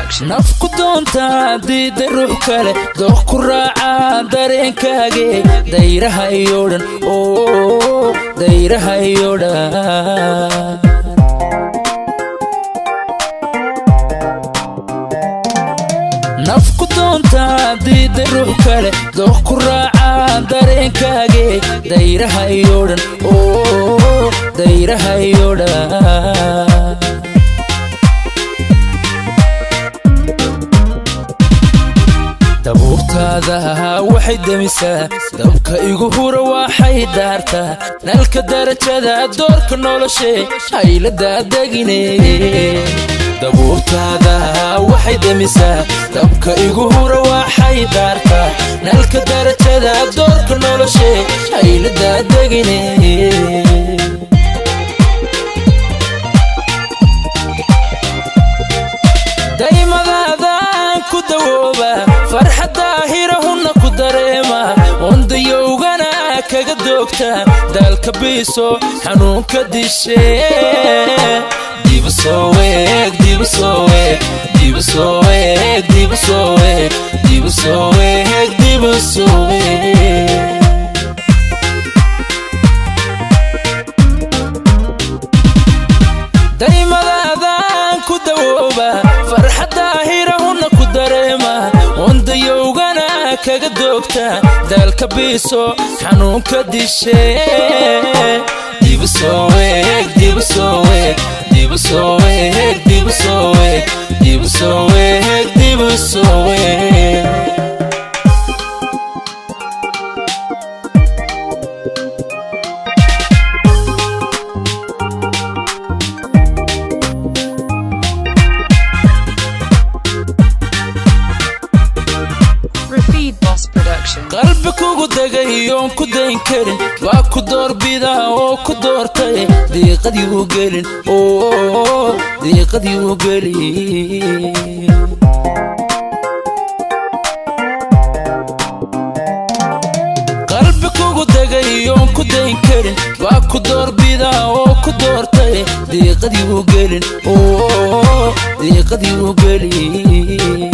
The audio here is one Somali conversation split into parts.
Production. nafku doonta diida ruux kale dooq ku raaca dareenkaaga dayraha iyo dhan dayraha iyo dhan nafku doonta diida ruux kale dooq ku raaca dareenkaaga dayraha iyo dhan dayraha iyo dhan dabuurtaada waxay damisaa dabka igu hura waxay daartaa nalka darajada doorka noloshe haylada degine dabuurtaada waxay damisaa dabka igu hura waxay daartaa nalka darajada doorka noloshe haylada degine farxada hirahuna ku dareema ondayowgana kaga doogta dalka biiso xanuunka dishe dibu soo weeg dibu soo weeg dibu soo weeg dibu soo weeg dibu soo weeg dibu soo weeg daymadaadaan ku dawooba farxada hirahuna ku dareema ondayowgana kaga doogta dalka biiso xanuunka dishe dibu soo weeg dibu soo weeg dibu soo weeg dibu soo weeg dibu soo weeg dibu soo weeg qalbi kugu dagayoon ku dayn karin waa ku doorbidaa oo ku doortay diiqadii u gelin diiqadii u gelin qalbi kugu dagayoon ku dayn karin waa ku doorbidaa oo ku doortay diiqadii u gelin diiqadii u gelin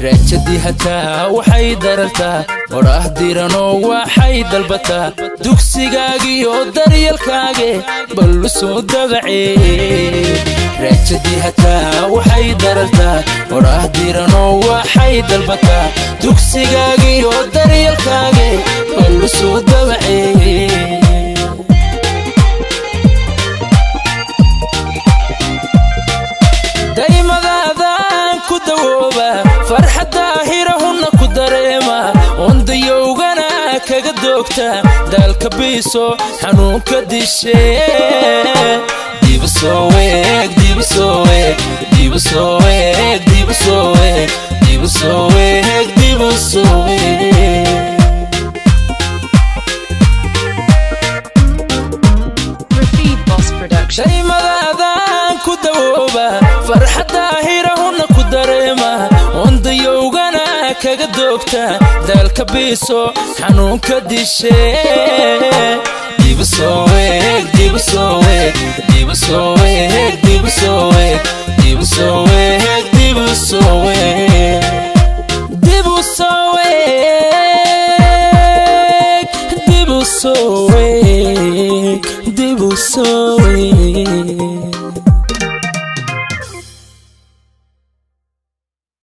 raajadii hataa waxay darartaa qorah diranoo waxay dalbataa dugsigaagiyo daryalkaage ballu soo dabacee raajadii hataa waxay darartaa qorah diranoo waxay dalbataa dugsigaagiyo daryalkaage ballu soo dabacee farxada hirahuna ku dareema ondayowgana kaga doogta dalka biiso xanuunka dishe dibu soo weeg dibu soo weeg dibu soo weeg dibu soo weeg dibu soo weeg dibu soo weeg daymadaadaan ku dawooba farxada hirahuna ku dareema ondayowgana kaga doogta dalka biiso xanuunka dishe dibu soo weeg dibu soo weeg dibu soo weeg dibu soo weeg dibu soo weeg dibu soo weeg dibu soo weeg dibu soo weeg dibu soo weeg